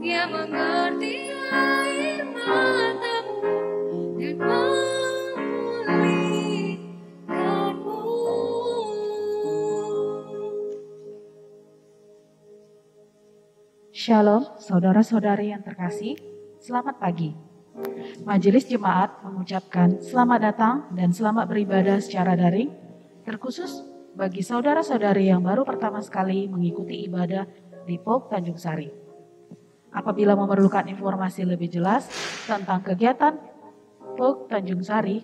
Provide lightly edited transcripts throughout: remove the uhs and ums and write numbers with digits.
yang mengerti air matamu dan memulihkanmu. Shalom, saudara-saudari yang terkasih, selamat pagi. Majelis Jemaat mengucapkan selamat datang dan selamat beribadah secara daring, terkhusus bagi saudara-saudari yang baru pertama sekali mengikuti ibadah di POG Tanjung Sari. Apabila memerlukan informasi lebih jelas tentang kegiatan POG Tanjung Sari,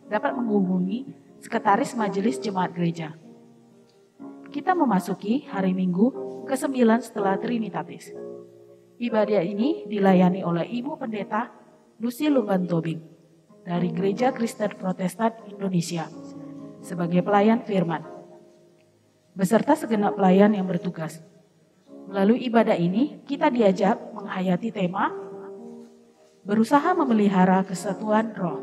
dapat menghubungi Sekretaris Majelis Jemaat Gereja. Kita memasuki hari Minggu ke-9 setelah Trinitatis. Ibadah ini dilayani oleh Ibu Pendeta Lucy Lumban Tobing dari Gereja Kristen Protestan Indonesia sebagai pelayan firman, beserta segenap pelayan yang bertugas. Melalui ibadah ini, kita diajak menghayati tema berusaha memelihara kesatuan roh.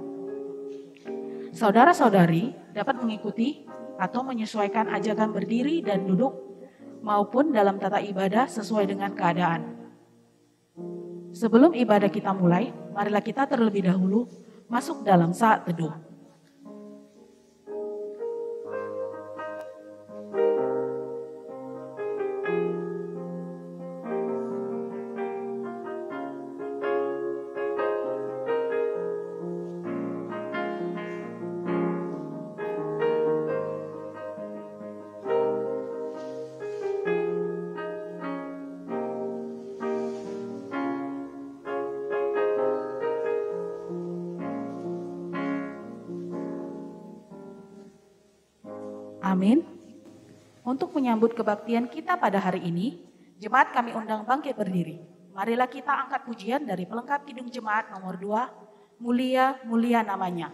Saudara-saudari dapat mengikuti atau menyesuaikan ajakan berdiri dan duduk maupun dalam tata ibadah sesuai dengan keadaan. Sebelum ibadah kita mulai, marilah kita terlebih dahulu masuk dalam saat teduh. Amin. Untuk menyambut kebaktian kita pada hari ini, jemaat kami undang bangkit berdiri. Marilah kita angkat pujian dari pelengkap Kidung Jemaat nomor 2, Mulia, Mulia Namanya.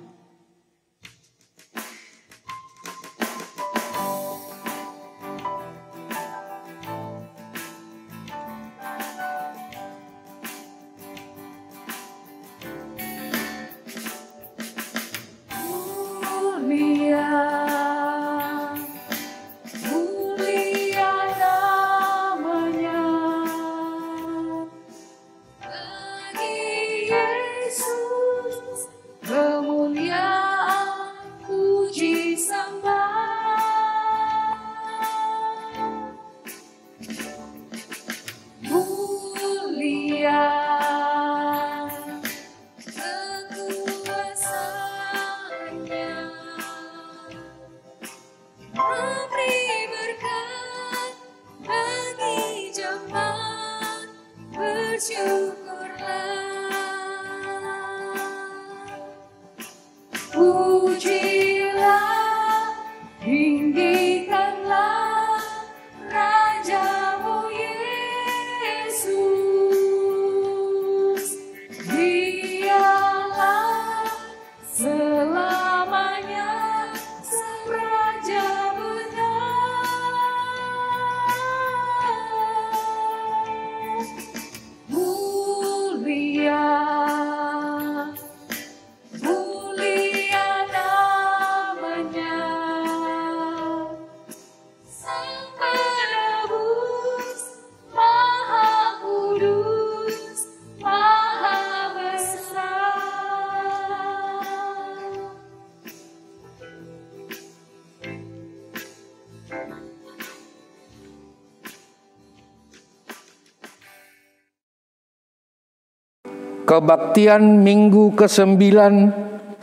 Kebaktian Minggu ke-9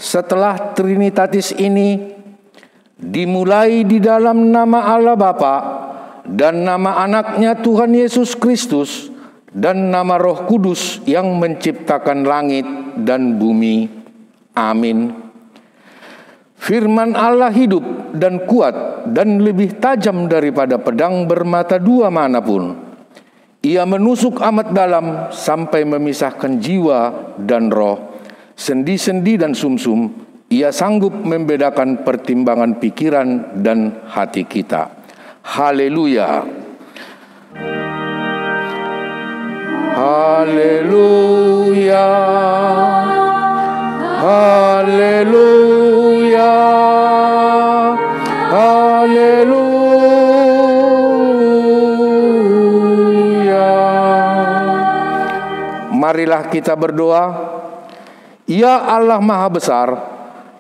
setelah Trinitatis ini dimulai di dalam nama Allah Bapa dan nama anaknya Tuhan Yesus Kristus dan nama Roh Kudus yang menciptakan langit dan bumi. Amin. Firman Allah hidup dan kuat dan lebih tajam daripada pedang bermata dua manapun. Ia menusuk amat dalam sampai memisahkan jiwa dan roh, sendi-sendi dan sumsum. Ia sanggup membedakan pertimbangan pikiran dan hati kita. Haleluya. Haleluya. Haleluya. Haleluya. Marilah kita berdoa. Ya Allah Maha Besar,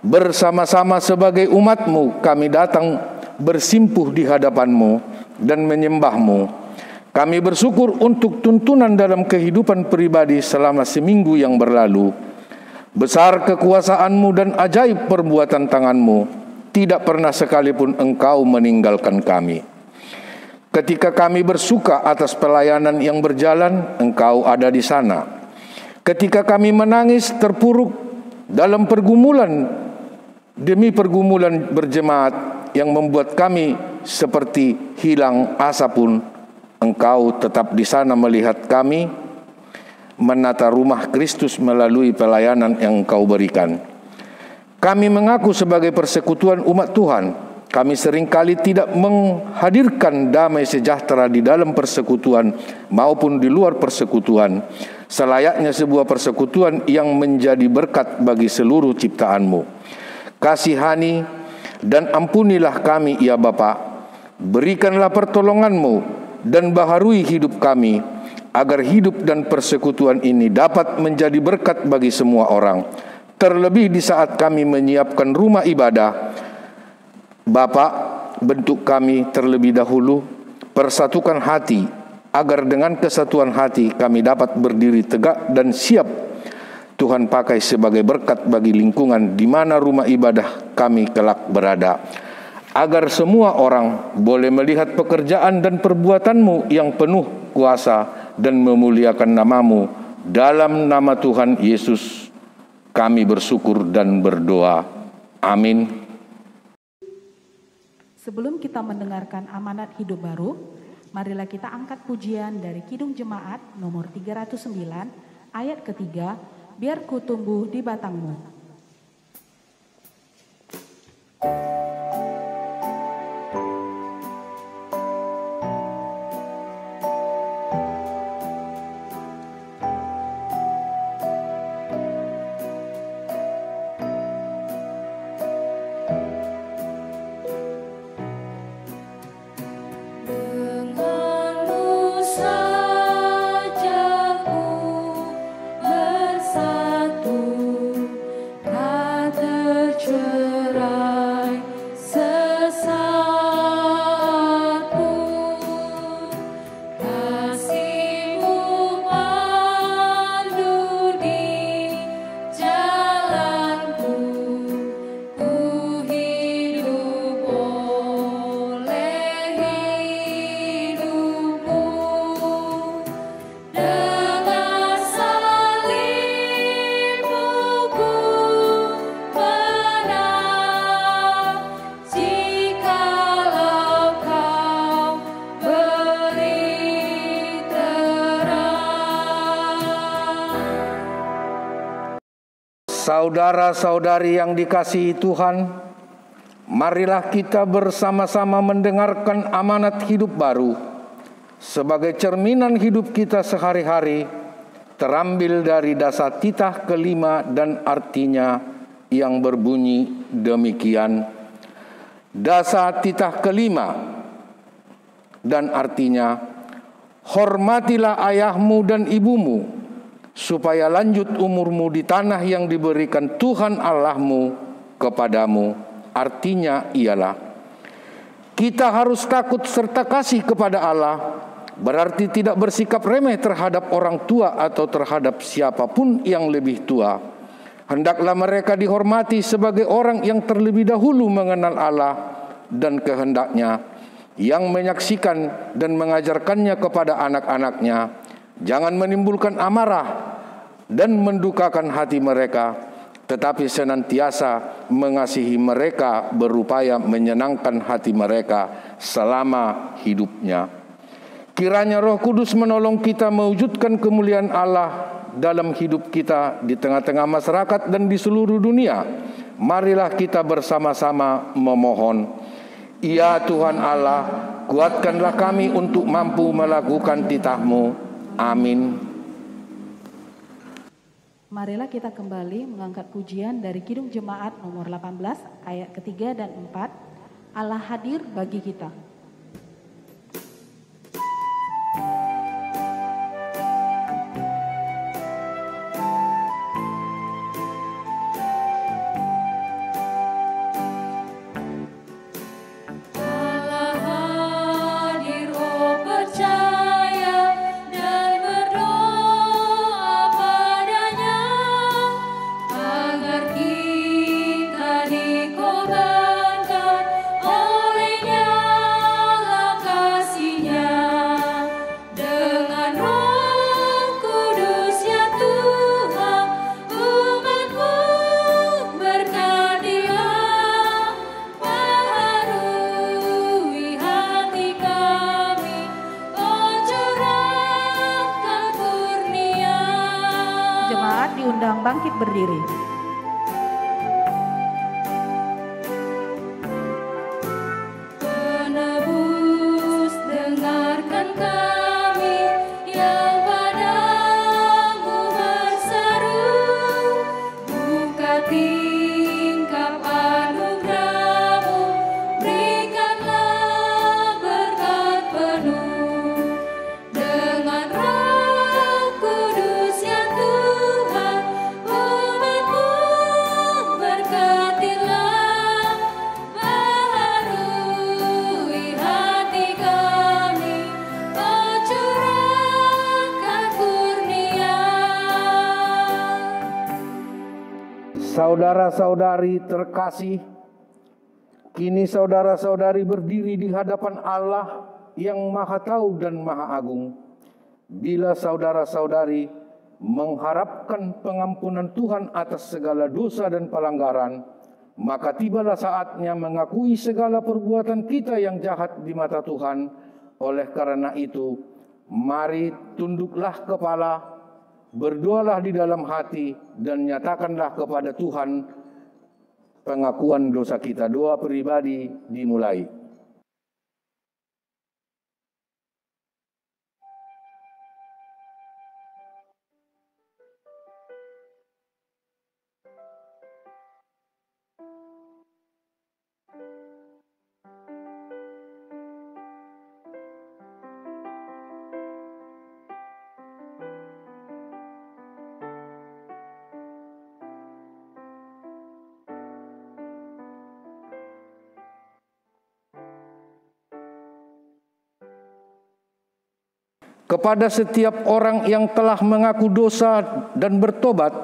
bersama-sama sebagai umat-Mu kami datang bersimpuh di hadapan-Mu dan menyembah-Mu. Kami bersyukur untuk tuntunan dalam kehidupan pribadi selama seminggu yang berlalu. Besar kekuasaan-Mu dan ajaib perbuatan tangan-Mu. Tidak pernah sekalipun Engkau meninggalkan kami. Ketika kami bersuka atas pelayanan yang berjalan, Engkau ada di sana. Ketika kami menangis terpuruk dalam pergumulan demi pergumulan berjemaat yang membuat kami seperti hilang asa pun, Engkau tetap di sana melihat kami, menata rumah Kristus melalui pelayanan yang Engkau berikan. Kami mengaku sebagai persekutuan umat Tuhan, kami seringkali tidak menghadirkan damai sejahtera di dalam persekutuan maupun di luar persekutuan, selayaknya sebuah persekutuan yang menjadi berkat bagi seluruh ciptaan-Mu. Kasihani dan ampunilah kami ya Bapa, berikanlah pertolongan-Mu dan baharui hidup kami, agar hidup dan persekutuan ini dapat menjadi berkat bagi semua orang. Terlebih di saat kami menyiapkan rumah ibadah, Bapa, bentuk kami terlebih dahulu, persatukan hati, agar dengan kesatuan hati kami dapat berdiri tegak dan siap Tuhan pakai sebagai berkat bagi lingkungan di mana rumah ibadah kami kelak berada. Agar semua orang boleh melihat pekerjaan dan perbuatan-Mu yang penuh kuasa dan memuliakan nama-Mu. Dalam nama Tuhan Yesus kami bersyukur dan berdoa. Amin. Sebelum kita mendengarkan amanat hidup baru, marilah kita angkat pujian dari Kidung Jemaat nomor 309 ayat ketiga, biar ku tumbuh di batang-Mu. Denganmu saja ku bersatu, tak tercerai sesaatku. Kasih-Mu pandu di jalanku, ku hidup oleh hidupmu. Dengan salib-Mu ku menang, jikalau Kau beri terang. Saudara-saudari yang dikasihi Tuhan, marilah kita bersama-sama mendengarkan amanat hidup baru sebagai cerminan hidup kita sehari-hari, terambil dari dasar titah kelima dan artinya yang berbunyi demikian. Dasar titah kelima dan artinya, hormatilah ayahmu dan ibumu, supaya lanjut umurmu di tanah yang diberikan Tuhan Allahmu kepadamu. Artinya ialah, kita harus takut serta kasih kepada Allah, berarti tidak bersikap remeh terhadap orang tua atau terhadap siapapun yang lebih tua. Hendaklah mereka dihormati sebagai orang yang terlebih dahulu mengenal Allah dan kehendaknya, yang menyaksikan dan mengajarkannya kepada anak-anaknya. Jangan menimbulkan amarah dan mendukakan hati mereka, tetapi senantiasa mengasihi mereka, berupaya menyenangkan hati mereka selama hidupnya. Kiranya Roh Kudus menolong kita mewujudkan kemuliaan Allah dalam hidup kita di tengah-tengah masyarakat dan di seluruh dunia. Marilah kita bersama-sama memohon. Ya Tuhan Allah, kuatkanlah kami untuk mampu melakukan titah-Mu. Amin. Marilah kita kembali mengangkat pujian dari Kidung Jemaat nomor 18 ayat ketiga dan 4, Allah hadir bagi kita. diundang bangkit berdiri. Penebus, dengarkan kami yang padamu berseru. Buka tingkap anugerah-Mu, berikanlah berkat penuh. Dengan Roh Kudus ya Tuhan, umat-Mu berkatilah. Baharui hati kami, Oh curahkan kurnia. Saudara-saudari terkasih, kini saudara-saudari berdiri di hadapan Allah yang Maha Tahu dan Maha Agung. Bila saudara-saudari mengharapkan pengampunan Tuhan atas segala dosa dan pelanggaran, maka tibalah saatnya mengakui segala perbuatan kita yang jahat di mata Tuhan. Oleh karena itu, mari tunduklah kepala, berdoalah di dalam hati, dan nyatakanlah kepada Tuhan pengakuan dosa kita. Doa pribadi dimulai. Kepada setiap orang yang telah mengaku dosa dan bertobat,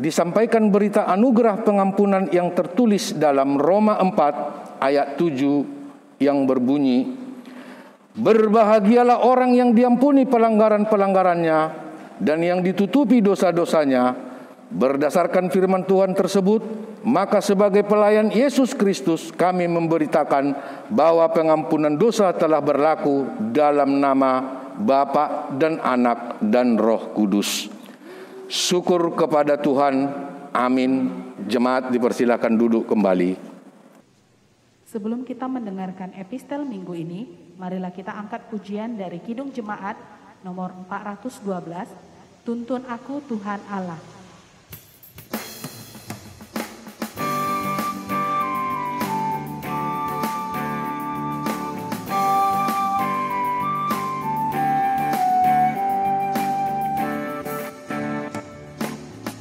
disampaikan berita anugerah pengampunan yang tertulis dalam Roma 4 ayat 7 yang berbunyi, "Berbahagialah orang yang diampuni pelanggaran-pelanggarannya dan yang ditutupi dosa-dosanya." Berdasarkan firman Tuhan tersebut, maka sebagai pelayan Yesus Kristus kami memberitakan bahwa pengampunan dosa telah berlaku dalam nama Bapa dan Anak dan Roh Kudus. Syukur kepada Tuhan. Amin. Jemaat dipersilakan duduk kembali. Sebelum kita mendengarkan epistel minggu ini, marilah kita angkat pujian dari Kidung Jemaat nomor 412, Tuntun Aku Tuhan Allah.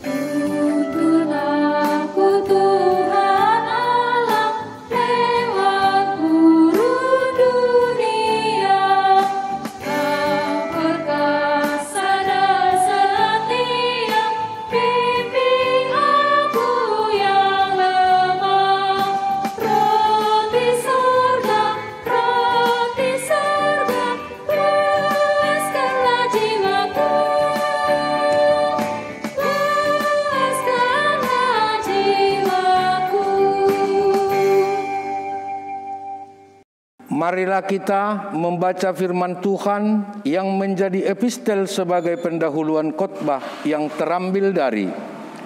Tuntun aku Tuhan Allah, lewat gurun dunia. Kau perkasa dan setia, bimbing aku yang lemah. Roti surga, puaskanlah jiwaku. Puaskanlah jiwaku. Marilah kita membaca firman Tuhan yang menjadi epistel sebagai pendahuluan khotbah yang terambil dari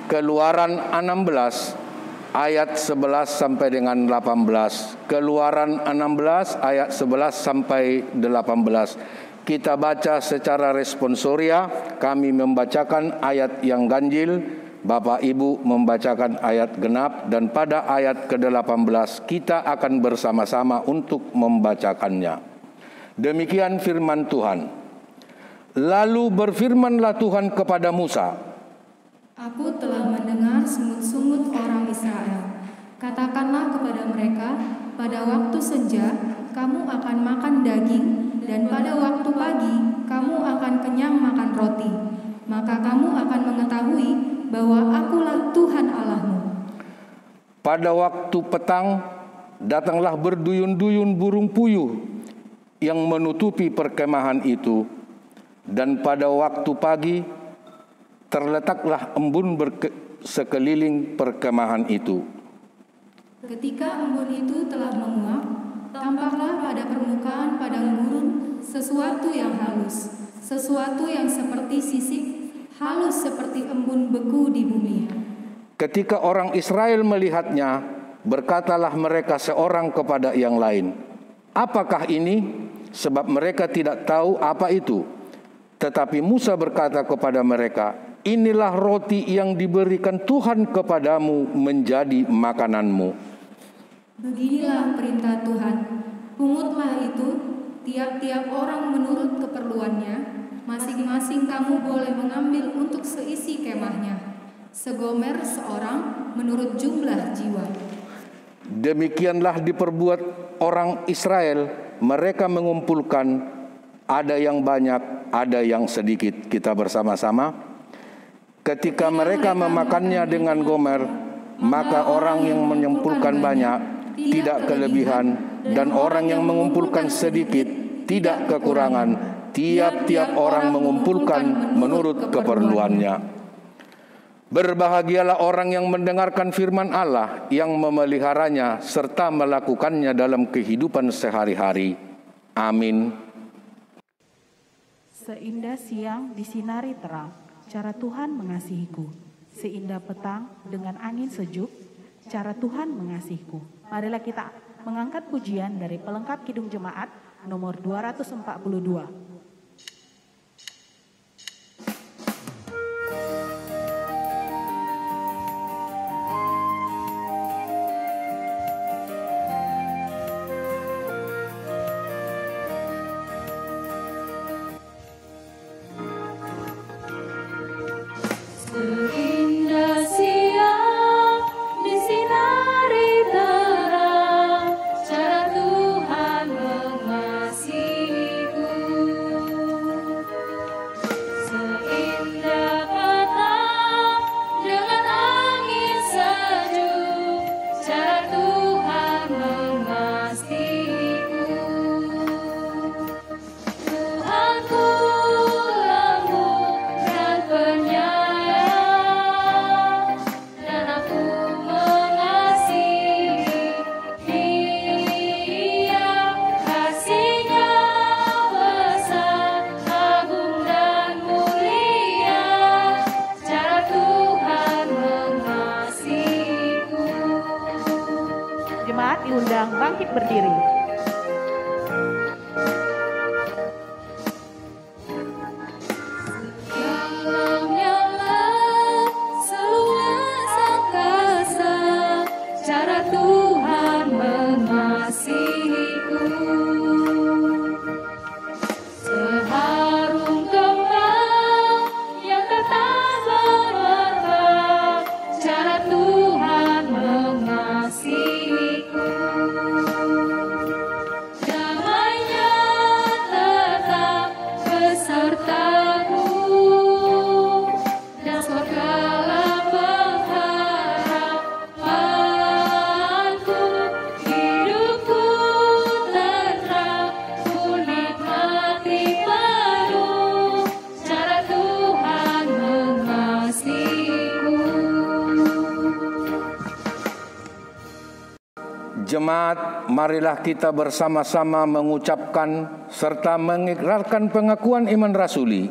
Keluaran 16 ayat 11 sampai dengan 18. Keluaran 16 ayat 11 sampai 18. Kita baca secara responsoria, kami membacakan ayat yang ganjil, Bapak Ibu membacakan ayat genap, dan pada ayat ke-18 kita akan bersama-sama untuk membacakannya. Demikian firman Tuhan. Lalu berfirmanlah Tuhan kepada Musa, Aku telah mendengar sungut-sungut orang Israel. Katakanlah kepada mereka, pada waktu senja kamu akan makan daging, dan pada waktu pagi kamu akan kenyang makan roti. Maka kamu akan mengetahui bahwa akulah Tuhan Allahmu. pada waktu petang datanglah berduyun-duyun burung puyuh yang menutupi perkemahan itu, dan pada waktu pagi terletaklah embun sekeliling perkemahan itu. Ketika embun itu telah menguap, tampaklah pada permukaan padang gurun sesuatu yang halus, sesuatu yang seperti sisik, halus seperti embun beku di bumi. Ketika orang Israel melihatnya, berkatalah mereka seorang kepada yang lain, "Apakah ini?" Sebab mereka tidak tahu apa itu. Tetapi Musa berkata kepada mereka, "Inilah roti yang diberikan Tuhan kepadamu menjadi makananmu." Beginilah perintah Tuhan, pungutlah itu, tiap-tiap orang menurut keperluannya, masing-masing kamu boleh mengambil untuk seisi kemahnya, segomer seorang menurut jumlah jiwa. Demikianlah diperbuat orang Israel, mereka mengumpulkan, ada yang banyak, ada yang sedikit. Kita bersama-sama. Ketika mereka memakannya dengan gomer, maka orang yang mengumpulkan banyak tidak kelebihan, dan orang yang mengumpulkan sedikit tidak kekurangan. Tiap-tiap orang mengumpulkan menurut keperluannya. Berbahagialah orang yang mendengarkan firman Allah, yang memeliharanya serta melakukannya dalam kehidupan sehari-hari. Amin. Seindah siang disinari terang, cara Tuhan mengasihiku. Seindah petang dengan angin sejuk, cara Tuhan mengasihiku. Marilah kita mengangkat pujian dari pelengkap Kidung Jemaat nomor 242. Seindah siang disinari terang, cara Tuhan mengasihiku. Seindah petang dengan angin sejuk, cara Tuhan mengasihiku. Tuhanku lembut dan penyayang, dan aku mengasihi Dia. Kasih-Nya besar, agung dan mulia, cara Tuhan mengasihiku. Jemaat diundang bangkit berdiri. Dalam yang seluas angkasa, cara Tuhan mengasihiku. Seharum kembang yang tetap berwarna, cara Tuhan mengasihiku. Damai-Nya tetap besertaku, dan surgalah pengharapanku. Hidupku tenang, ku nikmati penuh, cara Tuhan mengasihiku. Jemaat, marilah kita bersama-sama mengucapkan serta mengikrarkan pengakuan iman rasuli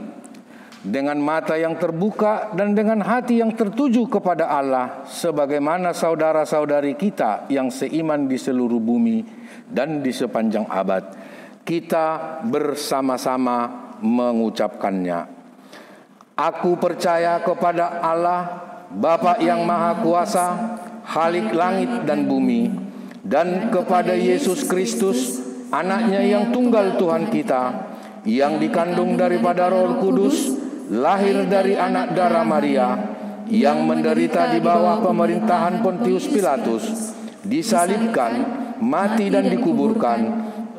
dengan mata yang terbuka dan dengan hati yang tertuju kepada Allah, sebagaimana saudara-saudari kita yang seiman di seluruh bumi dan di sepanjang abad. Kita bersama-sama mengucapkannya. Aku percaya kepada Allah, Bapa yang Maha Kuasa, Khalik langit dan bumi, dan kepada Yesus Kristus, Anaknya yang tunggal Tuhan kita, yang dikandung daripada Roh Kudus, lahir dari anak darah Maria, yang menderita di bawah pemerintahan Pontius Pilatus, disalibkan, mati dan dikuburkan,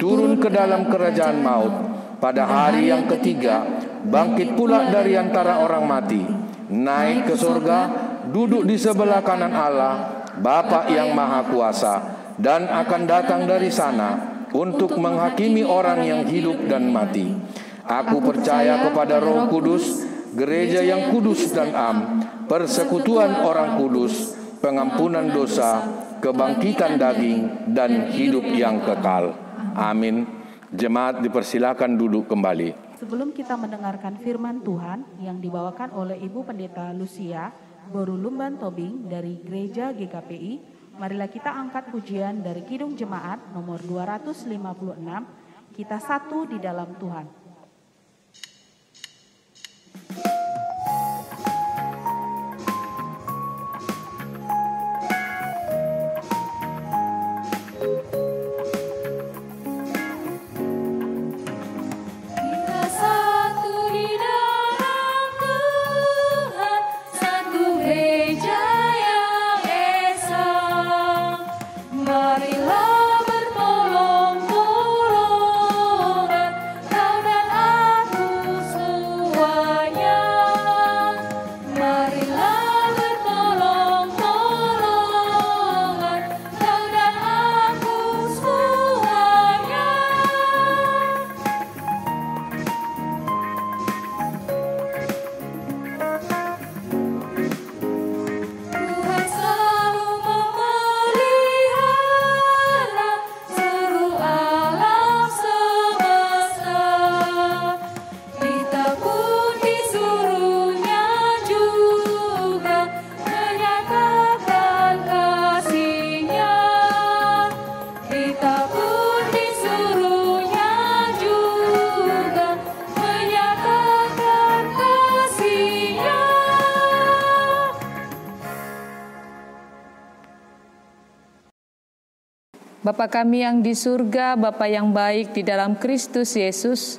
turun ke dalam kerajaan maut, pada hari yang ketiga bangkit pula dari antara orang mati, naik ke surga, duduk di sebelah kanan Allah, Bapa yang Maha Kuasa, dan akan datang dari sana untuk menghakimi orang yang hidup dan mati. Aku percaya kepada Roh Kudus, gereja yang kudus dan am, persekutuan orang kudus, pengampunan dosa, kebangkitan daging, dan hidup yang kekal. Amin. Jemaat dipersilakan duduk kembali. Sebelum kita mendengarkan firman Tuhan yang dibawakan oleh Ibu Pendeta Lucia Borulumban Tobing dari Gereja GKPI, marilah kita angkat pujian dari Kidung Jemaat nomor 256, Kita Satu di Dalam Tuhan. Bapa kami yang di surga, Bapa yang baik di dalam Kristus Yesus,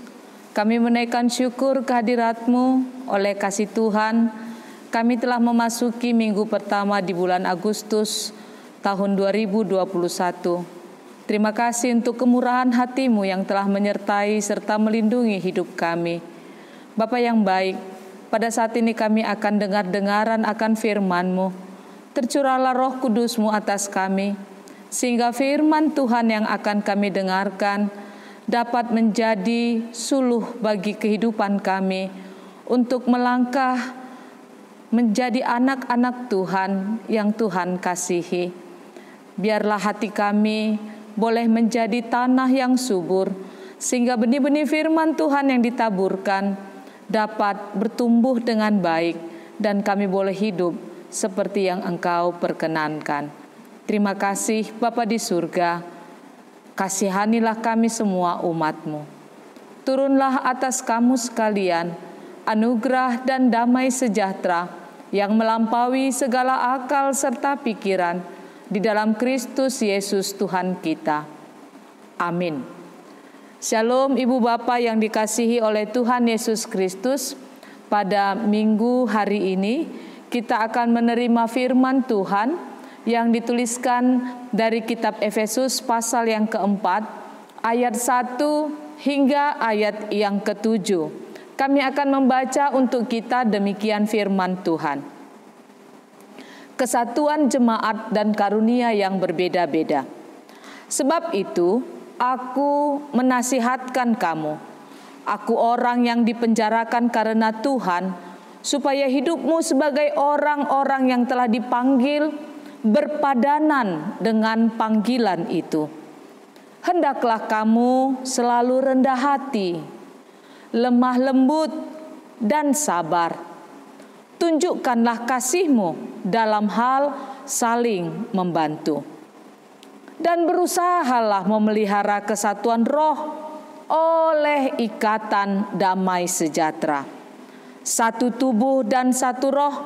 kami menaikkan syukur kehadirat-Mu. Oleh kasih Tuhan, kami telah memasuki minggu pertama di bulan Agustus tahun 2021. Terima kasih untuk kemurahan hati-Mu yang telah menyertai serta melindungi hidup kami. Bapa yang baik, pada saat ini kami akan dengar-dengaran akan firman-Mu. Tercurahlah Roh Kudus-Mu atas kami, sehingga firman Tuhan yang akan kami dengarkan dapat menjadi suluh bagi kehidupan kami untuk melangkah menjadi anak-anak Tuhan yang Tuhan kasihi. Biarlah hati kami boleh menjadi tanah yang subur, sehingga benih-benih firman Tuhan yang ditaburkan dapat bertumbuh dengan baik dan kami boleh hidup seperti yang Engkau perkenankan. Terima kasih Bapa di surga, kasihanilah kami semua umat-Mu. Turunlah atas kamu sekalian anugerah dan damai sejahtera yang melampaui segala akal serta pikiran di dalam Kristus Yesus Tuhan kita. Amin. Shalom Ibu Bapa yang dikasihi oleh Tuhan Yesus Kristus. Pada minggu hari ini kita akan menerima firman Tuhan yang dituliskan dari kitab Efesus pasal yang keempat, ayat 1 hingga ayat yang ke-7. Kami akan membaca untuk kita demikian firman Tuhan. Kesatuan jemaat dan karunia yang berbeda-beda. Sebab itu, aku menasihatkan kamu, aku orang yang dipenjarakan karena Tuhan, supaya hidupmu sebagai orang-orang yang telah dipanggil berpadanan dengan panggilan itu. Hendaklah kamu selalu rendah hati, lemah lembut, dan sabar. Tunjukkanlah kasih-Mu dalam hal saling membantu. Dan berusahalah memelihara kesatuan roh oleh ikatan damai sejahtera. Satu tubuh dan satu roh,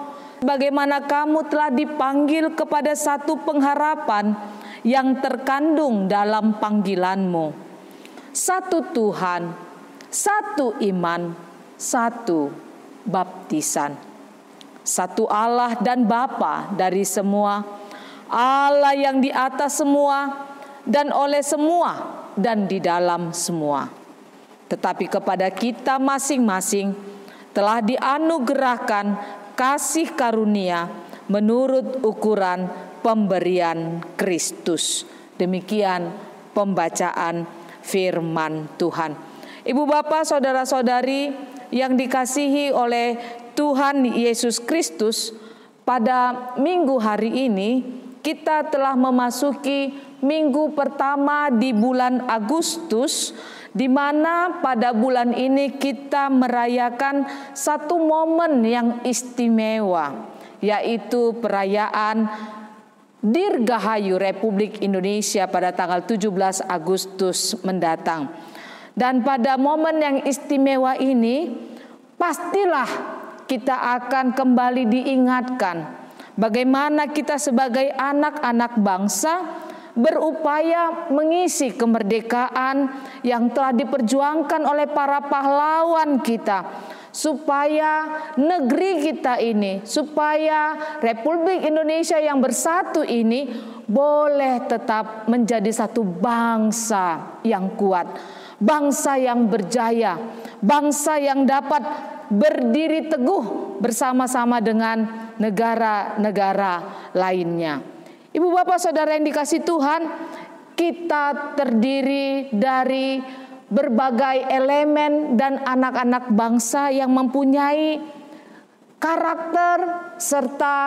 bagaimana kamu telah dipanggil kepada satu pengharapan yang terkandung dalam panggilan-Mu. Satu Tuhan, satu iman, satu baptisan. Satu Allah dan Bapa dari semua, Allah yang di atas semua dan oleh semua dan di dalam semua. Tetapi kepada kita masing-masing telah dianugerahkan kasih karunia menurut ukuran pemberian Kristus. Demikian pembacaan firman Tuhan. Ibu bapak, saudara-saudari yang dikasihi oleh Tuhan Yesus Kristus, pada minggu hari ini kita telah memasuki minggu pertama di bulan Agustus, di mana pada bulan ini kita merayakan satu momen yang istimewa, yaitu perayaan Dirgahayu Republik Indonesia pada tanggal 17 Agustus mendatang. Dan pada momen yang istimewa ini, pastilah kita akan kembali diingatkan bagaimana kita sebagai anak-anak bangsa berupaya mengisi kemerdekaan yang telah diperjuangkan oleh para pahlawan kita, supaya negeri kita ini, supaya Republik Indonesia yang bersatu ini boleh tetap menjadi satu bangsa yang kuat, bangsa yang berjaya, bangsa yang dapat berdiri teguh bersama-sama dengan negara-negara lainnya. Ibu bapak saudara yang dikasihi Tuhan, kita terdiri dari berbagai elemen dan anak-anak bangsa yang mempunyai karakter serta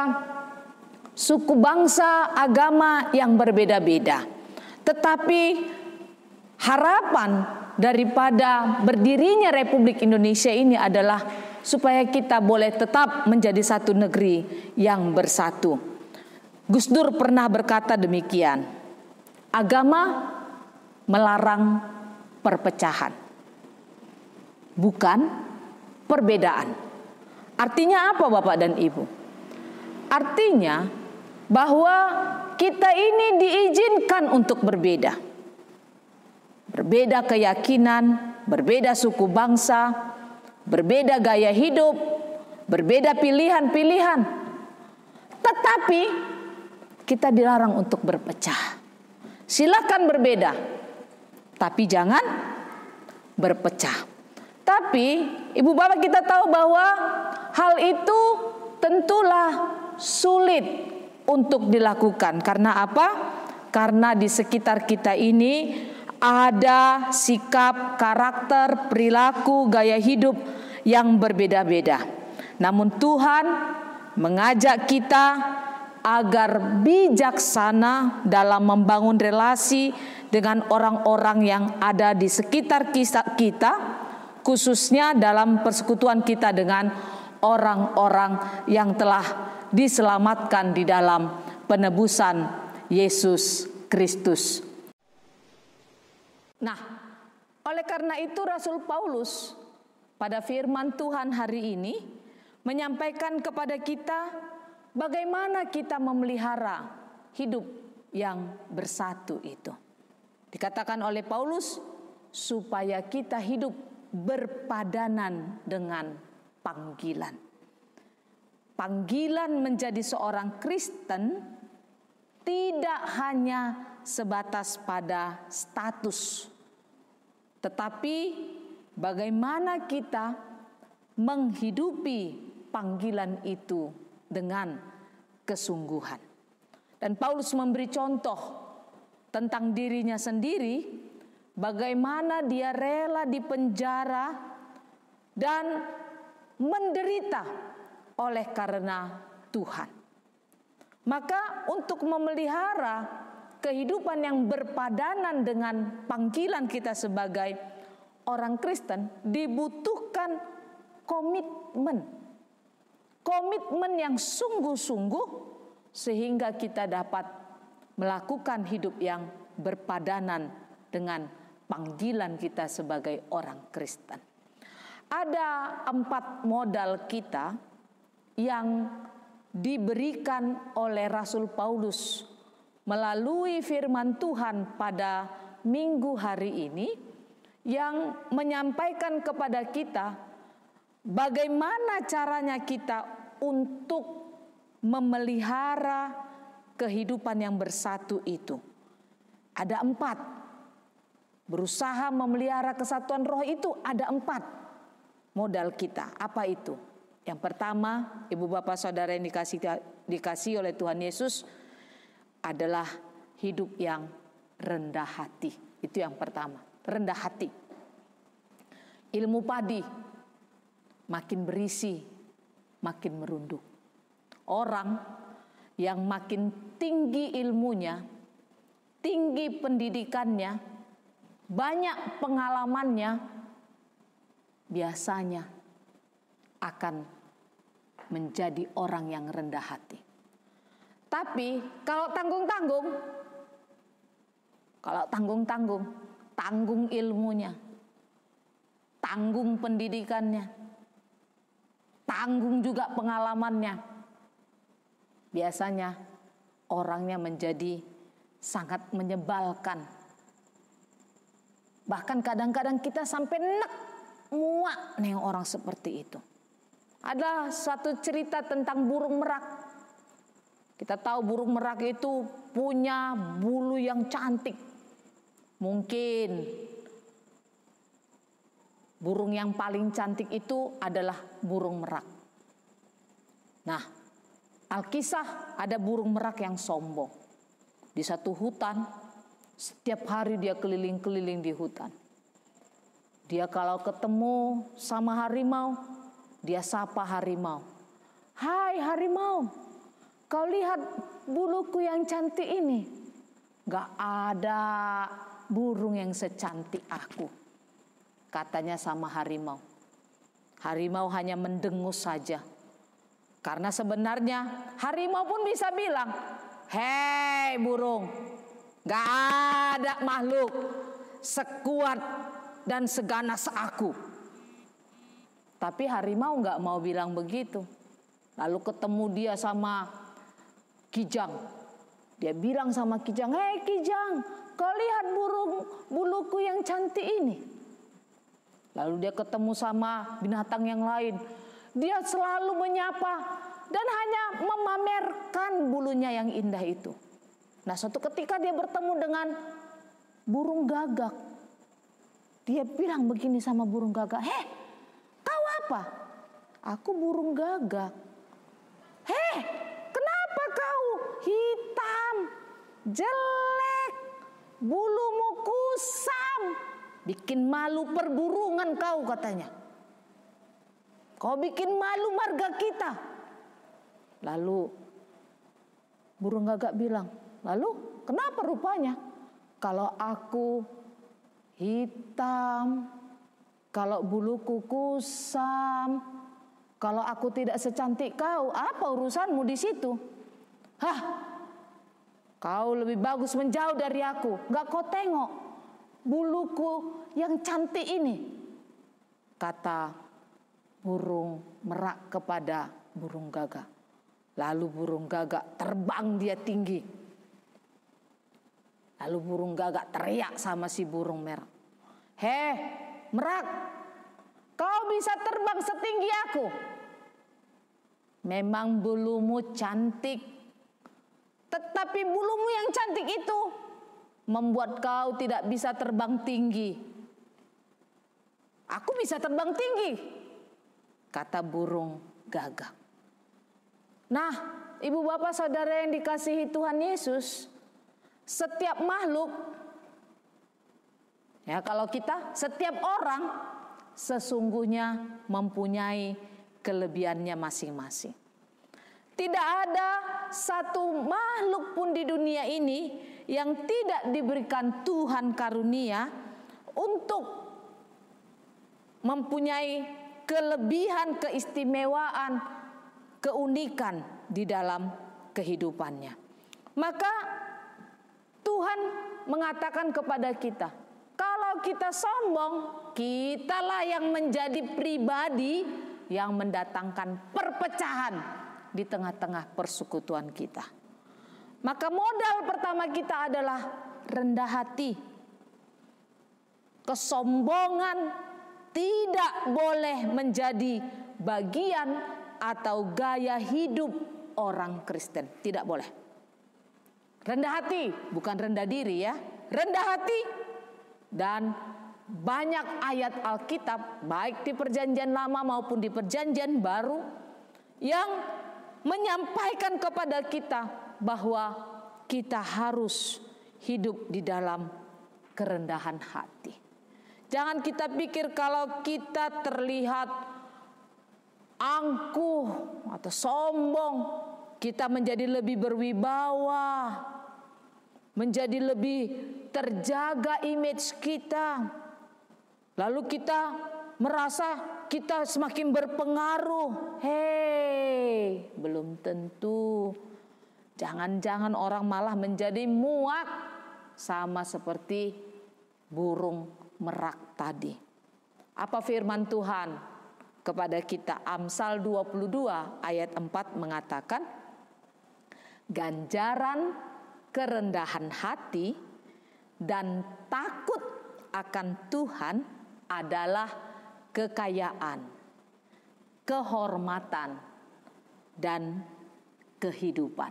suku bangsa, agama yang berbeda-beda. Tetapi harapan daripada berdirinya Republik Indonesia ini adalah supaya kita boleh tetap menjadi satu negeri yang bersatu. Gus Dur pernah berkata demikian, agama melarang perpecahan, bukan perbedaan. Artinya apa Bapak dan Ibu? Artinya bahwa kita ini diizinkan untuk berbeda. Berbeda keyakinan, berbeda suku bangsa, berbeda gaya hidup, berbeda pilihan-pilihan. Tetapi kita dilarang untuk berpecah. Silakan berbeda, tapi jangan berpecah. Tapi ibu bapak kita tahu bahwa hal itu tentulah sulit untuk dilakukan. Karena apa? Karena di sekitar kita ini ada sikap, karakter, perilaku, gaya hidup yang berbeda-beda. Namun Tuhan mengajak kita agar bijaksana dalam membangun relasi dengan orang-orang yang ada di sekitar kita, khususnya dalam persekutuan kita dengan orang-orang yang telah diselamatkan di dalam penebusan Yesus Kristus. Nah, oleh karena itu Rasul Paulus pada firman Tuhan hari ini menyampaikan kepada kita bagaimana kita memelihara hidup yang bersatu itu. Dikatakan oleh Paulus supaya kita hidup berpadanan dengan panggilan. Panggilan menjadi seorang Kristen tidak hanya sebatas pada status, tetapi bagaimana kita menghidupi panggilan itu dengan kesungguhan. Dan Paulus memberi contoh tentang dirinya sendiri, bagaimana dia rela dipenjara dan menderita oleh karena Tuhan. Maka untuk memelihara kehidupan yang berpadanan dengan panggilan kita sebagai orang Kristen dibutuhkan komitmen. Komitmen yang sungguh-sungguh sehingga kita dapat melakukan hidup yang berpadanan dengan panggilan kita sebagai orang Kristen. Ada 4 modal kita yang diberikan oleh Rasul Paulus melalui firman Tuhan pada minggu hari ini yang menyampaikan kepada kita bagaimana caranya kita untuk memelihara kehidupan yang bersatu itu. Ada 4. Berusaha memelihara kesatuan roh itu ada 4 modal kita. Apa itu? Yang pertama, ibu bapak saudara yang dikasih oleh Tuhan Yesus adalah hidup yang rendah hati. Itu yang pertama, rendah hati. Ilmu padi makin berisi, makin merunduk. Orang yang makin tinggi ilmunya tinggi pendidikannya, banyak pengalamannya, biasanya akan menjadi orang yang rendah hati. Tapi kalau tanggung-tanggung, tanggung ilmunya, tanggung pendidikannya, tanggung juga pengalamannya, biasanya orangnya menjadi sangat menyebalkan. Bahkan kadang-kadang kita sampai muak nih orang seperti itu. Ada suatu cerita tentang burung merak. Kita tahu burung merak itu punya bulu yang cantik. Mungkin burung yang paling cantik itu adalah burung merak. Nah, Alkisah ada burung merak yang sombong. Di satu hutan, setiap hari dia keliling-keliling di hutan. Dia kalau ketemu sama harimau, dia sapa harimau. "Hai harimau, kau lihat buluku yang cantik ini? Gak ada burung yang secantik aku," katanya sama harimau. Harimau hanya mendengus saja. Karena sebenarnya harimau pun bisa bilang, "Hei burung, gak ada makhluk sekuat dan seganas aku." Tapi harimau gak mau bilang begitu. Lalu ketemu dia sama kijang. Dia bilang sama kijang, "Hei kijang, kau lihat buluku yang cantik ini?" Lalu dia ketemu sama binatang yang lain. Dia selalu menyapa dan hanya memamerkan bulunya yang indah itu. Nah, suatu ketika dia bertemu dengan burung gagak. Dia bilang begini sama burung gagak, "Hei, kau apa?" "Aku burung gagak." "Hei, kenapa kau hitam, jelek, bulumu kusam, bikin malu perburungan kau," katanya. "Kau bikin malu marga kita." Lalu burung gagak bilang, "Lalu kenapa rupanya? Kalau aku hitam, kalau buluku kusam, kalau aku tidak secantik kau, apa urusanmu di situ? Hah, kau lebih bagus menjauh dari aku. Gak kau tengok buluku yang cantik ini?" Kata burung merak kepada burung gagak. Lalu burung gagak terbang dia tinggi. Lalu burung gagak teriak sama si burung merak, "Hei merak, kau bisa terbang setinggi aku. Memang bulumu cantik, tetapi bulumu yang cantik itu membuat kau tidak bisa terbang tinggi. Aku bisa terbang tinggi," kata burung gagak. Nah, ibu bapak saudara yang dikasihi Tuhan Yesus, setiap makhluk, ya kalau kita, setiap orang sesungguhnya mempunyai kelebihannya masing-masing. Tidak ada satu makhluk pun di dunia ini yang tidak diberikan Tuhan karunia untuk mempunyai kelebihan, keistimewaan, keunikan di dalam kehidupannya. Maka Tuhan mengatakan kepada kita, kalau kita sombong, kitalah yang menjadi pribadi yang mendatangkan perpecahan di tengah-tengah persekutuan kita. Maka modal pertama kita adalah rendah hati. Kesombongan tidak boleh menjadi bagian atau gaya hidup orang Kristen. Tidak boleh. Rendah hati, bukan rendah diri ya. Rendah hati. Dan banyak ayat Alkitab, baik di Perjanjian Lama maupun di Perjanjian Baru, yang menyampaikan kepada kita bahwa kita harus hidup di dalam kerendahan hati. Jangan kita pikir kalau kita terlihat angkuh atau sombong, kita menjadi lebih berwibawa, menjadi lebih terjaga image kita. Lalu kita merasa kita semakin berpengaruh. Hei, belum tentu. Jangan-jangan orang malah menjadi muak, sama seperti burung merak tadi. Apa firman Tuhan kepada kita? Amsal 22 ayat 4 mengatakan, ganjaran kerendahan hati dan takut akan Tuhan adalah kekayaan, kehormatan, dan kehidupan.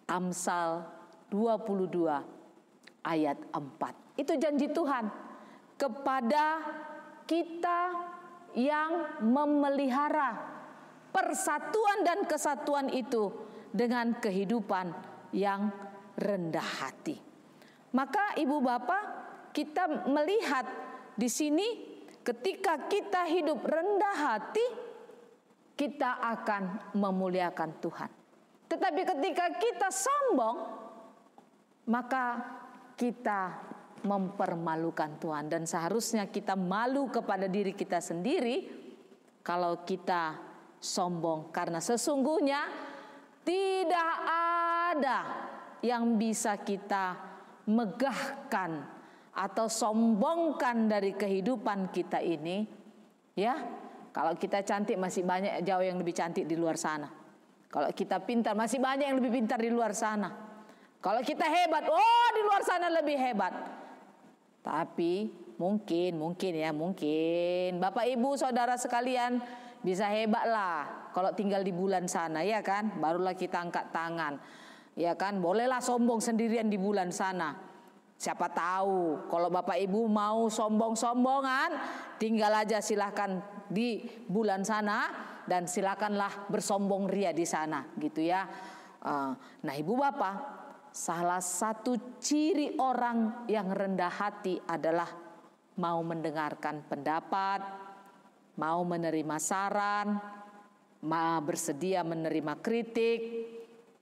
Amsal 22 ayat 4. Itu janji Tuhan kepada kita yang memelihara persatuan dan kesatuan itu dengan kehidupan yang rendah hati. Maka ibu bapak, kita melihat di sini ketika kita hidup rendah hati, kita akan memuliakan Tuhan. Tetapi ketika kita sombong, maka kita mempermalukan Tuhan. Dan seharusnya kita malu kepada diri kita sendiri kalau kita sombong, karena sesungguhnya tidak ada yang bisa kita megahkan atau sombongkan dari kehidupan kita ini. Ya, kalau kita cantik masih banyak jauh yang lebih cantik di luar sana. Kalau kita pintar masih banyak yang lebih pintar di luar sana. Kalau kita hebat, oh di luar sana lebih hebat. Tapi mungkin Bapak Ibu Saudara sekalian bisa hebat lah kalau tinggal di bulan sana, ya kan? Barulah kita angkat tangan, ya kan? Bolehlah sombong sendirian di bulan sana. Siapa tahu kalau Bapak Ibu mau sombong-sombongan, tinggal aja silahkan di bulan sana dan silakanlah bersombong ria di sana, gitu ya. Nah Ibu Bapak, salah satu ciri orang yang rendah hati adalah mau mendengarkan pendapat, mau menerima saran, mau bersedia menerima kritik,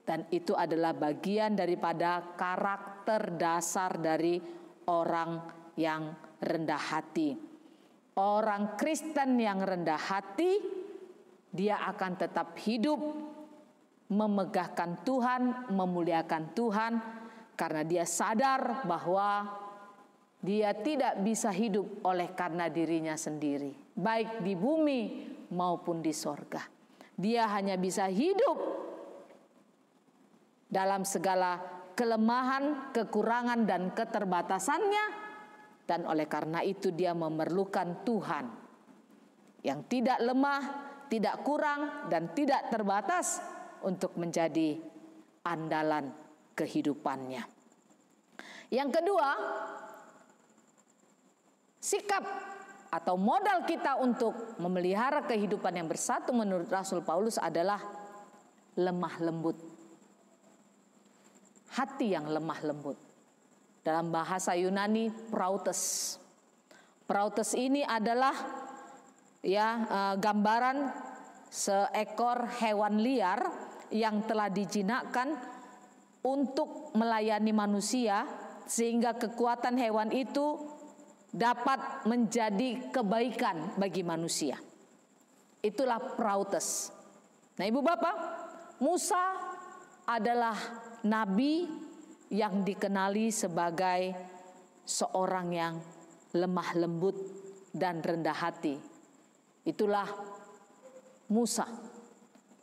dan itu adalah bagian daripada karakter dasar dari orang yang rendah hati. Orang Kristen yang rendah hati, dia akan tetap hidup memegahkan Tuhan, memuliakan Tuhan, karena dia sadar bahwa dia tidak bisa hidup oleh karena dirinya sendiri, baik di bumi maupun di sorga. Dia hanya bisa hidup dalam segala kelemahan, kekurangan, dan keterbatasannya, dan oleh karena itu dia memerlukan Tuhan yang tidak lemah, tidak kurang, dan tidak terbatas untuk menjadi andalan kehidupannya. Yang kedua, sikap atau modal kita untuk memelihara kehidupan yang bersatu menurut Rasul Paulus adalah lemah lembut. Hati yang lemah lembut. Dalam bahasa Yunani, prautes. Prautes ini adalah gambaran seekor hewan liar yang telah dijinakkan untuk melayani manusia, sehingga kekuatan hewan itu dapat menjadi kebaikan bagi manusia. Itulah prautes. Nah Ibu Bapak, Musa adalah nabi yang dikenali sebagai seorang yang lemah lembut dan rendah hati. Itulah Musa.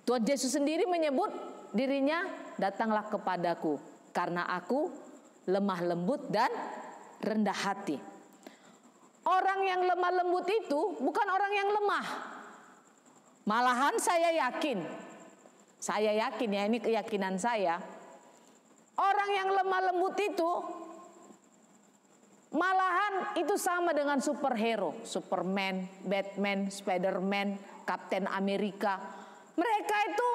Tuhan Yesus sendiri menyebut dirinya, datanglah kepadaku karena aku lemah lembut dan rendah hati. Orang yang lemah lembut itu bukan orang yang lemah. Malahan saya yakin ya, ini keyakinan saya, orang yang lemah lembut itu malahan itu sama dengan superhero, Superman, Batman, Spiderman, Kapten Amerika. Mereka itu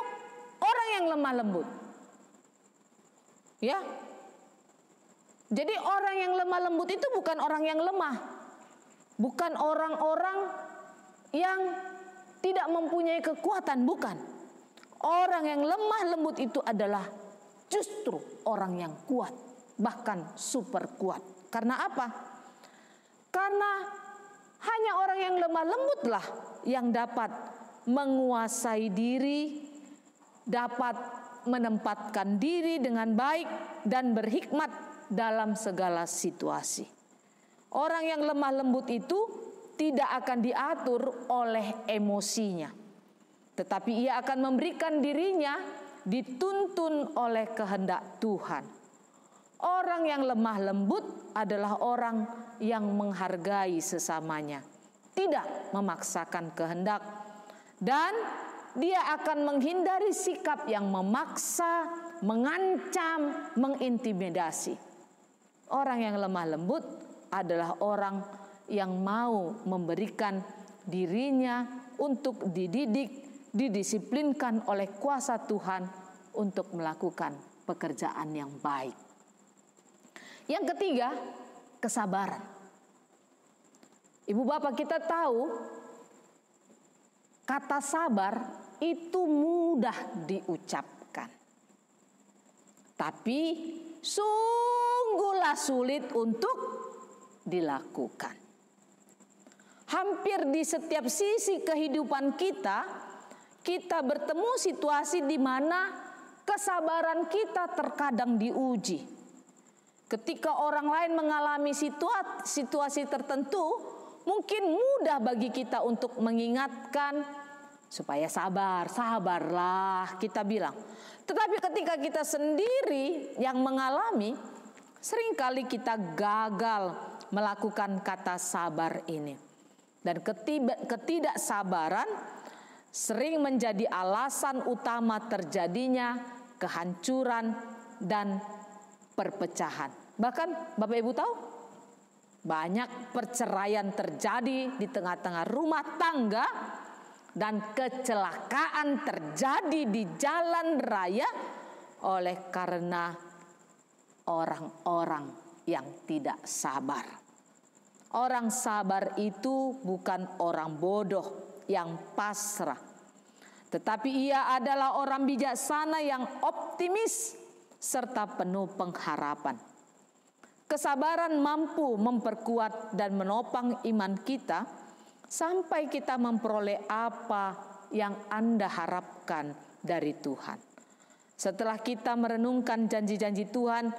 orang yang lemah lembut. Ya. Jadi orang yang lemah lembut itu bukan orang yang lemah. Bukan orang-orang yang tidak mempunyai kekuatan, bukan. Orang yang lemah lembut itu adalah justru orang yang kuat. bahkan super kuat. Karena apa? Karena hanya orang yang lemah lembutlah yang dapat menguasai diri, dapat menempatkan diri dengan baik dan berhikmat dalam segala situasi. Orang yang lemah lembut itu tidak akan diatur oleh emosinya, tetapi ia akan memberikan dirinya dituntun oleh kehendak Tuhan. Orang yang lemah lembut adalah orang yang menghargai sesamanya, tidak memaksakan kehendak, dan dia akan menghindari sikap yang memaksa, mengancam, mengintimidasi. Orang yang lemah lembut adalah orang yang mau memberikan dirinya untuk dididik, didisiplinkan oleh kuasa Tuhan untuk melakukan pekerjaan yang baik. Yang ketiga, kesabaran. Ibu bapak, kita tahu kata sabar itu mudah diucapkan, tapi sungguhlah sulit untuk dilakukan. Hampir di setiap sisi kehidupan kita bertemu situasi di mana kesabaran kita terkadang diuji. Ketika orang lain mengalami situasi tertentu, mungkin mudah bagi kita untuk mengingatkan supaya sabarlah kita bilang. Tetapi ketika kita sendiri yang mengalami, seringkali kita gagal melakukan kata sabar ini. Dan ketidaksabaran sering menjadi alasan utama terjadinya kehancuran dan perpecahan. Bahkan Bapak Ibu tahu, banyak perceraian terjadi di tengah-tengah rumah tangga, dan kecelakaan terjadi di jalan raya oleh karena orang-orang yang tidak sabar. Orang sabar itu bukan orang bodoh yang pasrah, tetapi ia adalah orang bijaksana yang optimis serta penuh pengharapan. Kesabaran mampu memperkuat dan menopang iman kita sampai kita memperoleh apa yang Anda harapkan dari Tuhan. Setelah kita merenungkan janji-janji Tuhan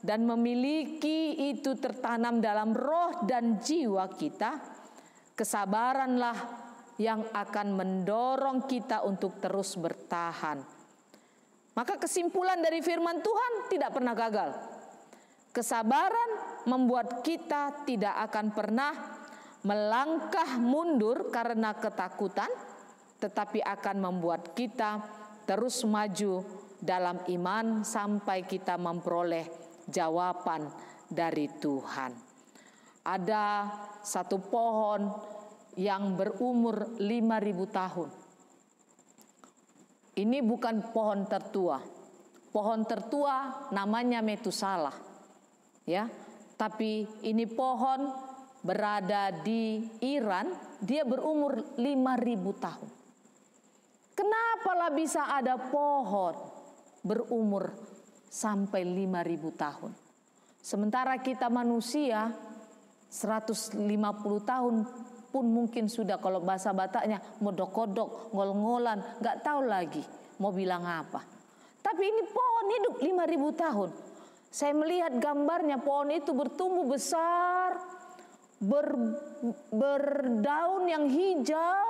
dan memiliki itu tertanam dalam roh dan jiwa kita, kesabaranlah yang akan mendorong kita untuk terus bertahan. Maka kesimpulan dari firman Tuhan tidak pernah gagal. Kesabaran membuat kita tidak akan pernah melangkah mundur karena ketakutan, tetapi akan membuat kita terus maju dalam iman sampai kita memperoleh jawaban dari Tuhan. Ada satu pohon yang berumur 5.000 tahun. Ini bukan pohon tertua. Pohon tertua namanya Metusalah, ya. Tapi ini pohon berada di Iran, dia berumur 5.000 tahun. Kenapalah bisa ada pohon berumur sampai 5.000 tahun? Sementara kita manusia 150 tahun pun mungkin sudah, kalau bahasa Bataknya modok-kodok, ngol-ngolan, gak tahu lagi mau bilang apa. Tapi ini pohon hidup 5.000 tahun. Saya melihat gambarnya, pohon itu bertumbuh besar, berdaun yang hijau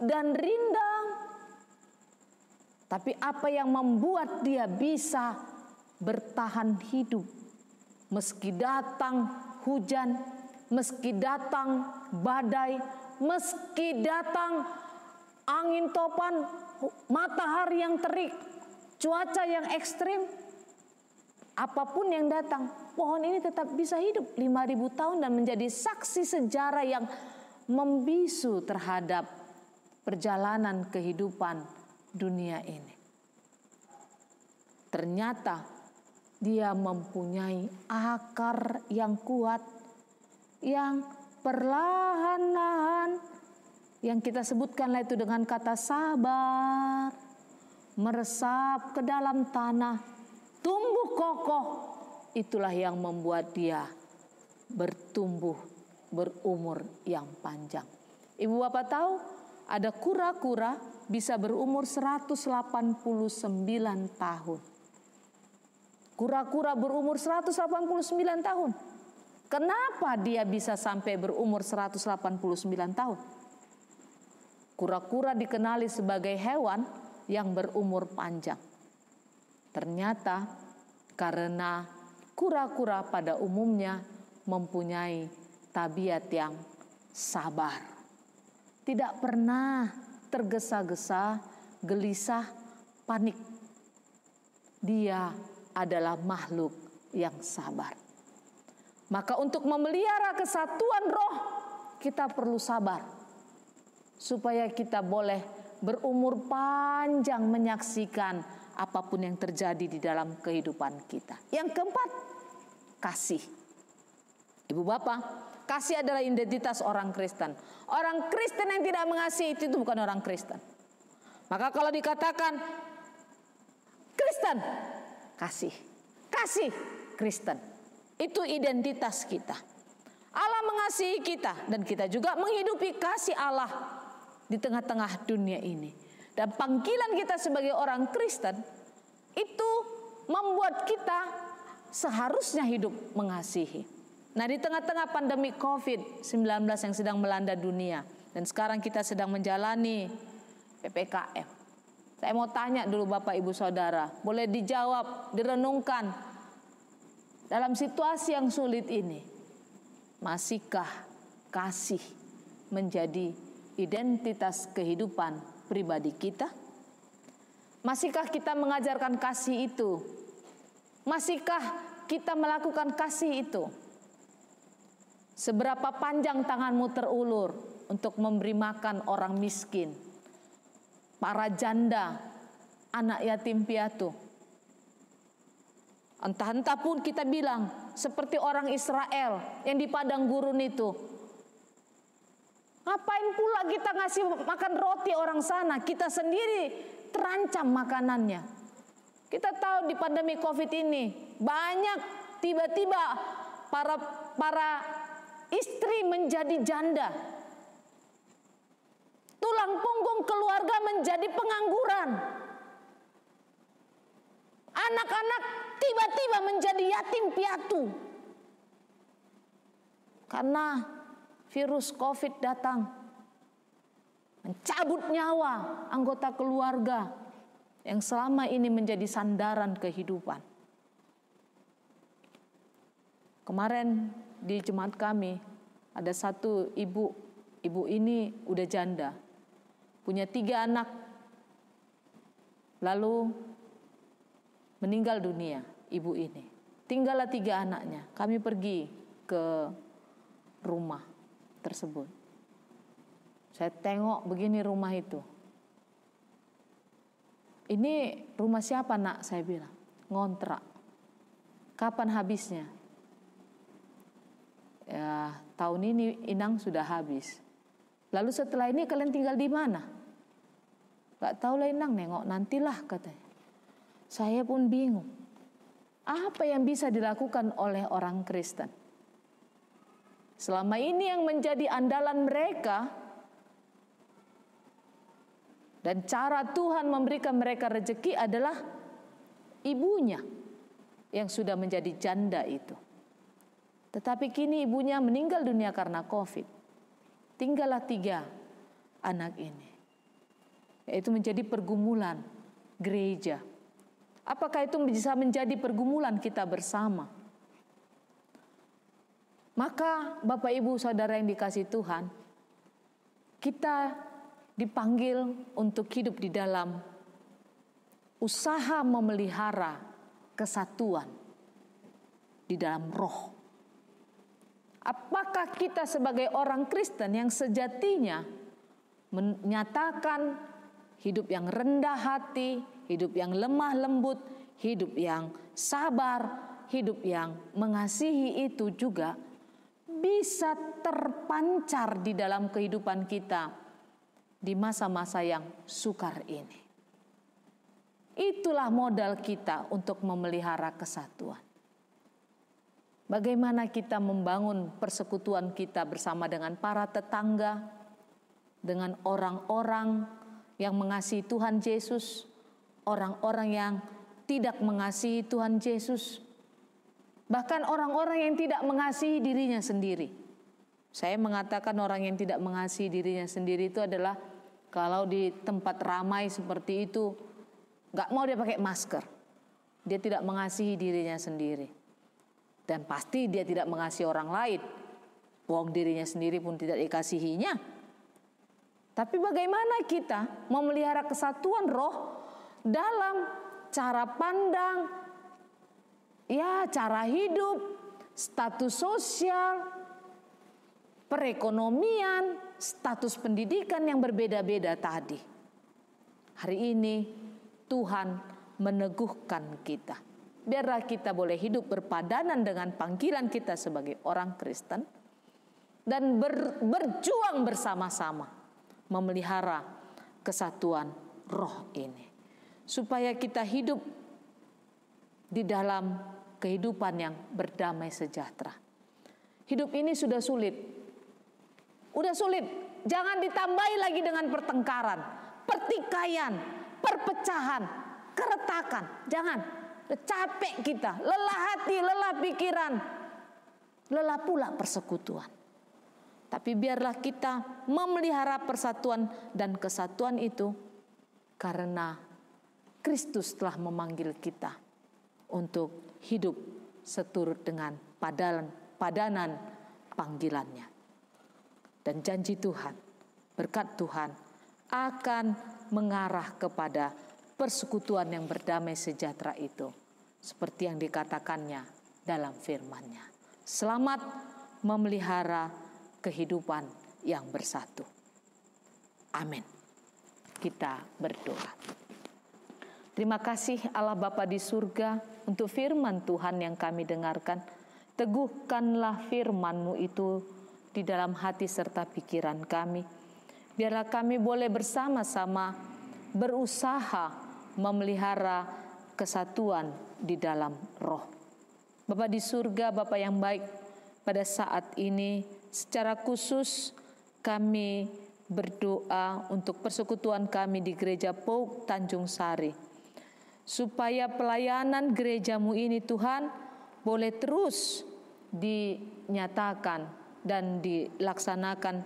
dan rindang. Tapi apa yang membuat dia bisa bertahan hidup meski datang hujan, meski datang badai, meski datang angin topan, matahari yang terik, cuaca yang ekstrim, apapun yang datang, pohon ini tetap bisa hidup 5.000 tahun dan menjadi saksi sejarah yang membisu terhadap perjalanan kehidupan dunia ini. Ternyata dia mempunyai akar yang kuat, yang perlahan-lahan, yang kita sebutkanlah itu dengan kata sabar, meresap ke dalam tanah, tumbuh kokoh, itulah yang membuat dia bertumbuh, berumur yang panjang. Ibu bapak tahu ada kura-kura bisa berumur 189 tahun. Kura-kura berumur 189 tahun. Kenapa dia bisa sampai berumur 189 tahun? Kura-kura dikenali sebagai hewan yang berumur panjang. Ternyata karena kura-kura pada umumnya mempunyai tabiat yang sabar. Tidak pernah tergesa-gesa, gelisah, panik. Dia adalah makhluk yang sabar. Maka untuk memelihara kesatuan roh, kita perlu sabar. Supaya kita boleh berumur panjang menyaksikan apapun yang terjadi di dalam kehidupan kita. Yang keempat, kasih. Ibu bapak, kasih adalah identitas orang Kristen. Orang Kristen yang tidak mengasihi itu bukan orang Kristen. Maka kalau dikatakan Kristen, kasih. Kasih Kristen. Itu identitas kita. Allah mengasihi kita dan kita juga menghidupi kasih Allah di tengah-tengah dunia ini. Dan panggilan kita sebagai orang Kristen itu membuat kita seharusnya hidup mengasihi. Nah, di tengah-tengah pandemi COVID-19 yang sedang melanda dunia dan sekarang kita sedang menjalani PPKM. Saya mau tanya dulu Bapak Ibu Saudara, boleh dijawab, direnungkan. Dalam situasi yang sulit ini, masihkah kasih menjadi identitas kehidupan pribadi kita? Masihkah kita mengajarkan kasih itu? Masihkah kita melakukan kasih itu? Seberapa panjang tanganmu terulur untuk memberi makan orang miskin, para janda, anak yatim piatu? Entah-entah pun kita bilang seperti orang Israel yang di padang gurun itu. Ngapain pula kita ngasih makan roti orang sana? Kita sendiri terancam makanannya. Kita tahu di pandemi COVID ini banyak tiba-tiba para istri menjadi janda. Tulang punggung keluarga menjadi pengangguran. Anak-anak tiba-tiba menjadi yatim piatu. Karena virus COVID datang. Mencabut nyawa anggota keluarga yang selama ini menjadi sandaran kehidupan. Kemarin di jemaat kami ada satu ibu. Ibu ini udah janda. Punya 3 anak. Lalu meninggal dunia ibu ini. Tinggallah 3 anaknya. Kami pergi ke rumah tersebut. Saya tengok begini rumah itu. Ini rumah siapa nak? Saya bilang. Ngontrak. Kapan habisnya? Ya, tahun ini inang sudah habis. Lalu setelah ini kalian tinggal di mana? Gak tahu lah inang, nengok nantilah katanya. Saya pun bingung. Apa yang bisa dilakukan oleh orang Kristen? Selama ini yang menjadi andalan mereka dan cara Tuhan memberikan mereka rezeki adalah ibunya yang sudah menjadi janda itu. Tetapi kini ibunya meninggal dunia karena COVID. Tinggallah 3 anak ini. Yaitu menjadi pergumulan gereja. Apakah itu bisa menjadi pergumulan kita bersama? Maka Bapak Ibu Saudara yang dikasihi Tuhan, kita dipanggil untuk hidup di dalam usaha memelihara kesatuan di dalam roh. Apakah kita sebagai orang Kristen yang sejatinya menyatakan hidup yang rendah hati, hidup yang lemah lembut, hidup yang sabar, hidup yang mengasihi itu juga bisa terpancar di dalam kehidupan kita di masa-masa yang sukar ini. Itulah modal kita untuk memelihara kesatuan. Bagaimana kita membangun persekutuan kita bersama dengan para tetangga, dengan orang-orang yang mengasihi Tuhan Yesus, orang-orang yang tidak mengasihi Tuhan Yesus, bahkan orang-orang yang tidak mengasihi dirinya sendiri. Saya mengatakan orang yang tidak mengasihi dirinya sendiri itu adalah kalau di tempat ramai seperti itu gak mau dia pakai masker, dia tidak mengasihi dirinya sendiri. Dan pasti dia tidak mengasihi orang lain, wong dirinya sendiri pun tidak dikasihinya. Tapi bagaimana kita memelihara kesatuan roh dalam cara pandang, ya, cara hidup, status sosial, perekonomian, status pendidikan yang berbeda-beda tadi. Hari ini Tuhan meneguhkan kita. Biarlah kita boleh hidup berpadanan dengan panggilan kita sebagai orang Kristen dan berjuang bersama-sama memelihara kesatuan roh ini, supaya kita hidup di dalam kehidupan yang berdamai sejahtera. Hidup ini sudah sulit. Jangan ditambahi lagi dengan pertengkaran, pertikaian, perpecahan, keretakan. Jangan. Capek kita, lelah hati, lelah pikiran, lelah pula persekutuan. Tapi biarlah kita memelihara persatuan dan kesatuan itu, karena Kristus telah memanggil kita untuk hidup seturut dengan padanan panggilannya. Dan janji Tuhan, berkat Tuhan akan mengarah kepada persekutuan yang berdamai sejahtera itu, seperti yang dikatakannya dalam firman-Nya. Selamat memelihara kehidupan yang bersatu. Amin. Kita berdoa. Terima kasih Allah Bapa di surga untuk firman Tuhan yang kami dengarkan. Teguhkanlah firman-Mu itu di dalam hati serta pikiran kami. Biarlah kami boleh bersama-sama berusaha memelihara kesatuan di dalam roh. Bapa di surga, Bapa yang baik, pada saat ini secara khusus kami berdoa untuk persekutuan kami di Gereja Pauk Tanjung Sari, supaya pelayanan gereja-Mu ini Tuhan boleh terus dinyatakan dan dilaksanakan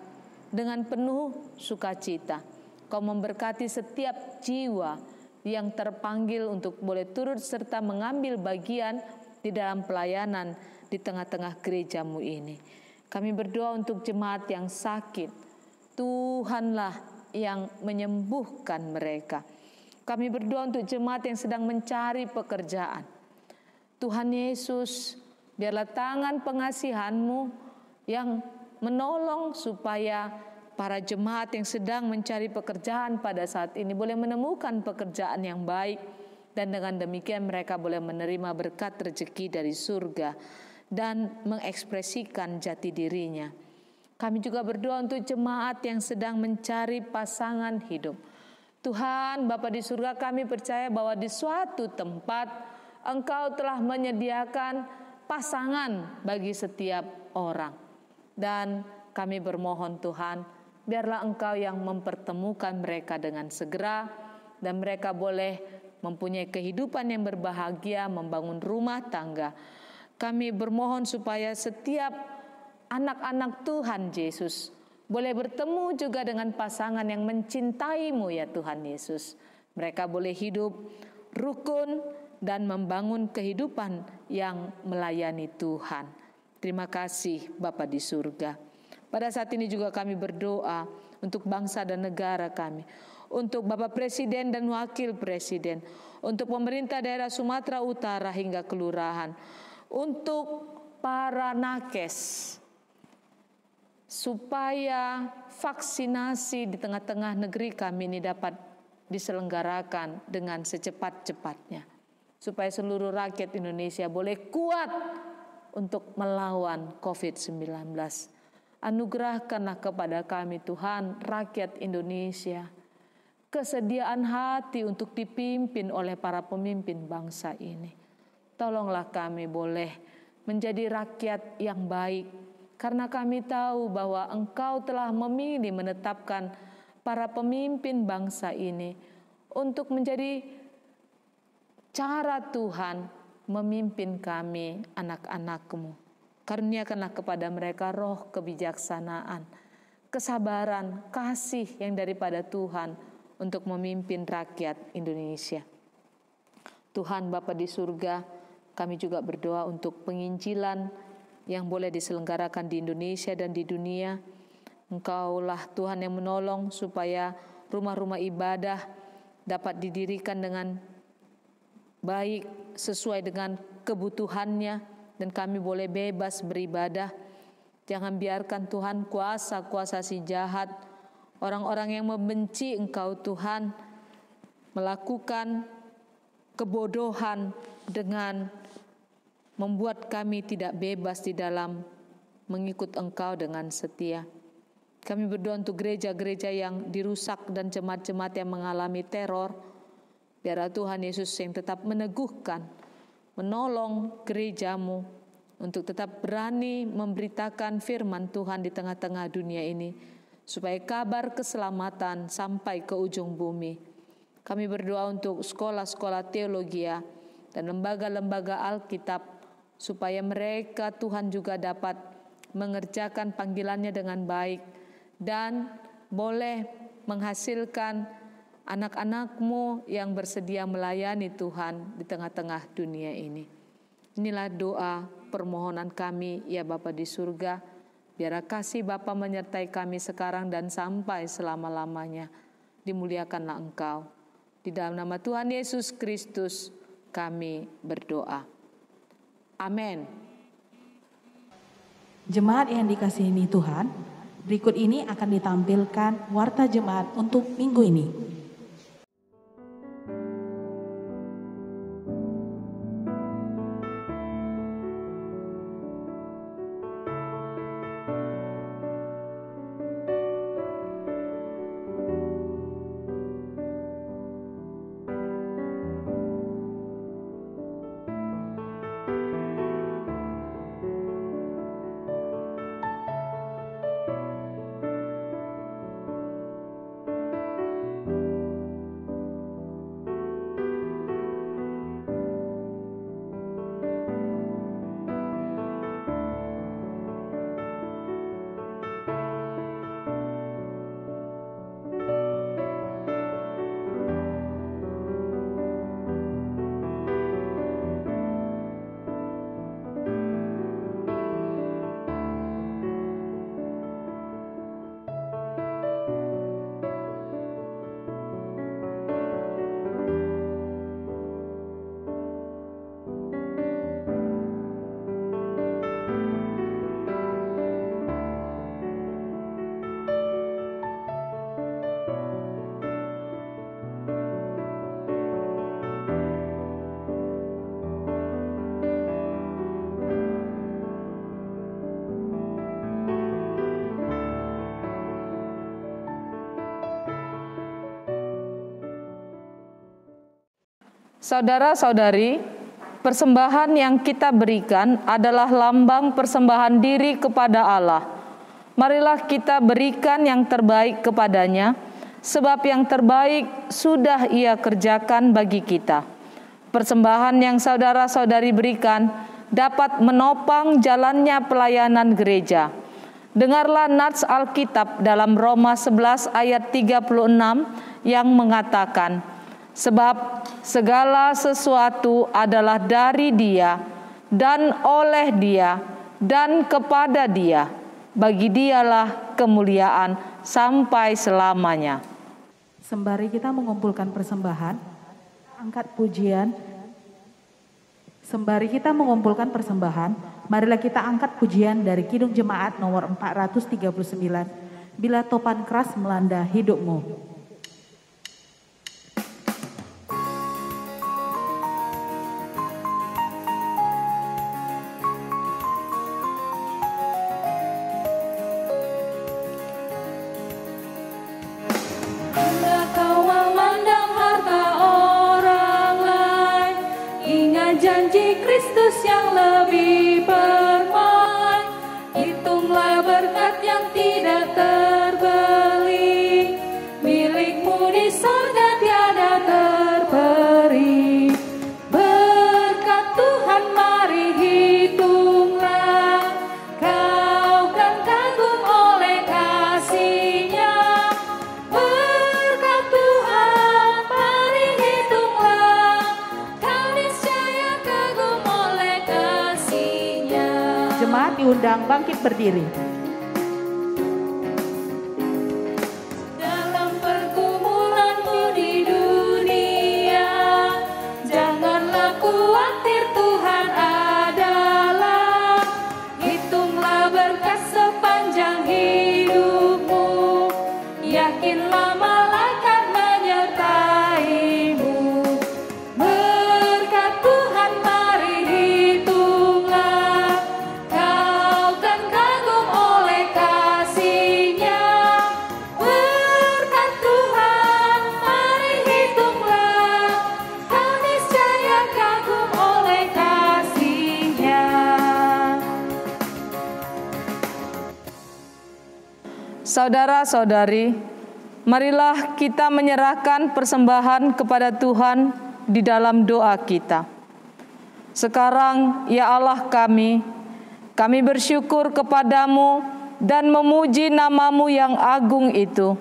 dengan penuh sukacita. Kau memberkati setiap jiwa yang terpanggil untuk boleh turut serta mengambil bagian di dalam pelayanan di tengah-tengah gereja-Mu ini. Kami berdoa untuk jemaat yang sakit. Tuhanlah yang menyembuhkan mereka. Kami berdoa untuk jemaat yang sedang mencari pekerjaan. Tuhan Yesus, biarlah tangan pengasihan-Mu yang menolong supaya para jemaat yang sedang mencari pekerjaan pada saat ini boleh menemukan pekerjaan yang baik, dan dengan demikian mereka boleh menerima berkat rezeki dari surga dan mengekspresikan jati dirinya. Kami juga berdoa untuk jemaat yang sedang mencari pasangan hidup. Tuhan Bapa di surga, kami percaya bahwa di suatu tempat Engkau telah menyediakan pasangan bagi setiap orang, dan kami bermohon Tuhan, biarlah Engkau yang mempertemukan mereka dengan segera, dan mereka boleh mempunyai kehidupan yang berbahagia, membangun rumah tangga. Kami bermohon supaya setiap anak-anak Tuhan Yesus boleh bertemu juga dengan pasangan yang mencintai-Mu ya Tuhan Yesus. Mereka boleh hidup rukun dan membangun kehidupan yang melayani Tuhan. Terima kasih Bapa di surga. Pada saat ini juga kami berdoa untuk bangsa dan negara kami, untuk Bapak Presiden dan Wakil Presiden, untuk pemerintah daerah Sumatera Utara hingga kelurahan, untuk para nakes, supaya vaksinasi di tengah-tengah negeri kami ini dapat diselenggarakan dengan secepat-cepatnya, supaya seluruh rakyat Indonesia boleh kuat untuk melawan COVID-19. Anugerahkanlah kepada kami Tuhan, rakyat Indonesia, kesediaan hati untuk dipimpin oleh para pemimpin bangsa ini. Tolonglah kami boleh menjadi rakyat yang baik, karena kami tahu bahwa Engkau telah memilih menetapkan para pemimpin bangsa ini untuk menjadi cara Tuhan memimpin kami, anak-anak-Mu. Karuniakanlah kepada mereka roh kebijaksanaan, kesabaran, kasih yang daripada Tuhan untuk memimpin rakyat Indonesia. Tuhan Bapa di surga, kami juga berdoa untuk penginjilan yang boleh diselenggarakan di Indonesia dan di dunia. Engkaulah Tuhan yang menolong supaya rumah-rumah ibadah dapat didirikan dengan baik sesuai dengan kebutuhannya, dan kami boleh bebas beribadah. Jangan biarkan Tuhan kuasa-kuasa si jahat, orang-orang yang membenci Engkau Tuhan, melakukan kebodohan dengan membuat kami tidak bebas di dalam mengikut Engkau dengan setia. Kami berdoa untuk gereja-gereja yang dirusak dan jemaat-jemaat yang mengalami teror. Biarlah Tuhan Yesus yang tetap meneguhkan, menolong gereja-Mu untuk tetap berani memberitakan firman Tuhan di tengah-tengah dunia ini, supaya kabar keselamatan sampai ke ujung bumi. Kami berdoa untuk sekolah-sekolah teologi dan lembaga-lembaga Alkitab, supaya mereka Tuhan juga dapat mengerjakan panggilannya dengan baik dan boleh menghasilkan anak-anak-Mu yang bersedia melayani Tuhan di tengah-tengah dunia ini. Inilah doa permohonan kami, ya Bapa di surga. Biarlah kasih Bapa menyertai kami sekarang dan sampai selama-lamanya. Dimuliakanlah Engkau. Di dalam nama Tuhan Yesus Kristus kami berdoa. Amin. Jemaat yang dikasihi Tuhan, berikut ini akan ditampilkan warta jemaat untuk minggu ini. Saudara-saudari, persembahan yang kita berikan adalah lambang persembahan diri kepada Allah. Marilah kita berikan yang terbaik kepadanya, sebab yang terbaik sudah Ia kerjakan bagi kita. Persembahan yang saudara-saudari berikan dapat menopang jalannya pelayanan gereja. Dengarlah nats Alkitab dalam Roma 11 ayat 36 yang mengatakan, sebab segala sesuatu adalah dari Dia, dan oleh Dia, dan kepada Dia. Bagi Dialah kemuliaan sampai selamanya. Sembari kita mengumpulkan persembahan, angkat pujian. Sembari kita mengumpulkan persembahan, marilah kita angkat pujian dari Kidung Jemaat nomor 439, Bila Topan Keras Melanda Hidupmu. Bila kau memandang harta orang lain, ingat janji janji Kristus yang lebih permai. Hitunglah berkat yang tidak terbeli, milikmu di sorga tiada terperi. Berkat Tuhan mari hitunglah, kau kan kagum oleh kasih-Nya. Berkat Tuhan mari hitunglah, kau niscaya kagum oleh kasih-Nya. Jemaat diundang bangkit berdiri. Dalam pergumulanmu di dunia, janganlah khawatir, Tuhan adalah. Hitunglah berkat sepanjang hidupmu, yakinlah malaikat menyertaimu. Berkat Tuhan mari hitunglah, kau kan kagum oleh kasih-Nya. Berkat Tuhan mari hitunglah, kau niscaya kagum oleh kasih-Nya. Saudara-saudari, marilah kita menyerahkan persembahan kepada Tuhan di dalam doa kita. Sekarang, ya Allah kami bersyukur kepadamu dan memuji nama-Mu yang agung itu.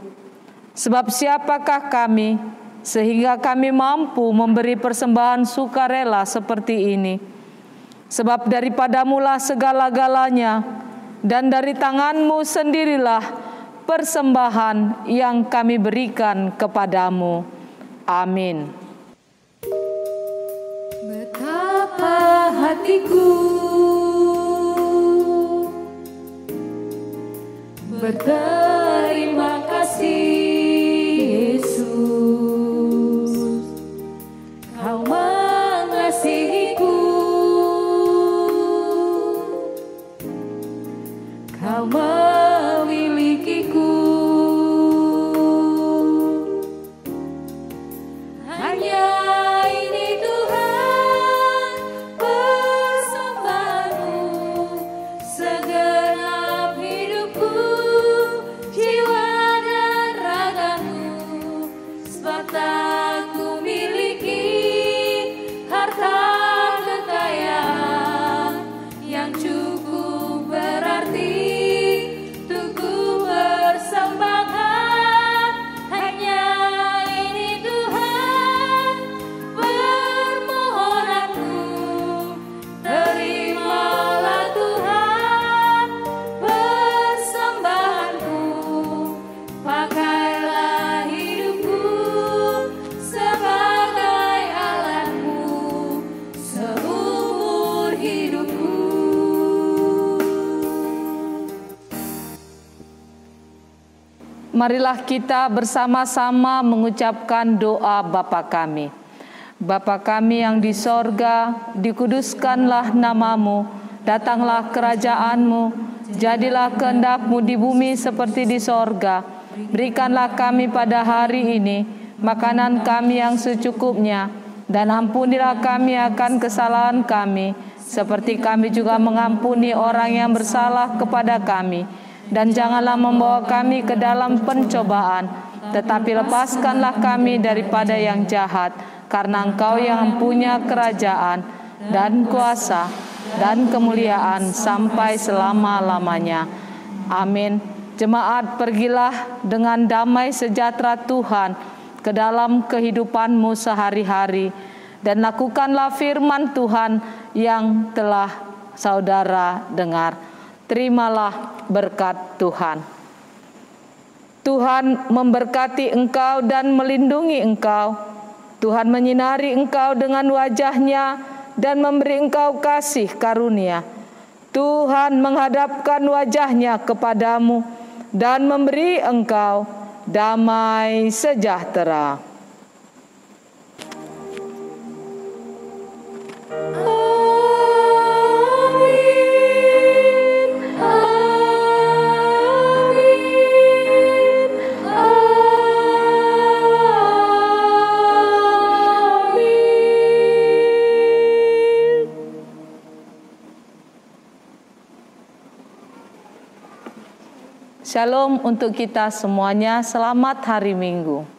Sebab siapakah kami sehingga kami mampu memberi persembahan sukarela seperti ini? Sebab daripadamu-lah segala-galanya, dan dari tangan-Mu sendirilah persembahan yang kami berikan kepadamu. Amin. Betapa hatiku berterima kasih, Yesus, Kau mengasihiku, Kau memilikiku. Hanya ini Tuhan persembahanmu, segenap hidupku, jiwa dan ragaku. Sebab tak ku miliki harta kekayaan yang cukup berarti untuk ku persembahkan. Hanya ini Tuhan permohonanku, terimalah Tuhan persembahanku. Pakailah hidupku sebagai alatmu seumur hidupku. Marilah kita bersama-sama mengucapkan doa Bapa kami. Bapa kami yang di sorga, dikuduskanlah nama-Mu, datanglah kerajaan-Mu, jadilah kehendak-Mu di bumi seperti di sorga. Berikanlah kami pada hari ini makanan kami yang secukupnya, dan ampunilah kami akan kesalahan kami, seperti kami juga mengampuni orang yang bersalah kepada kami. Dan janganlah membawa kami ke dalam pencobaan, tetapi lepaskanlah kami daripada yang jahat, karena Engkau yang punya kerajaan dan kuasa dan kemuliaan sampai selama-lamanya. Amin. Jemaat, pergilah dengan damai sejahtera Tuhan ke dalam kehidupanmu sehari-hari, dan lakukanlah firman Tuhan yang telah saudara dengar. Terimalah berkat Tuhan. Tuhan memberkati engkau dan melindungi engkau. Tuhan menyinari engkau dengan wajah-Nya dan memberi engkau kasih karunia. Tuhan menghadapkan wajah-Nya kepadamu dan memberi engkau damai sejahtera. Shalom untuk kita semuanya, selamat hari Minggu.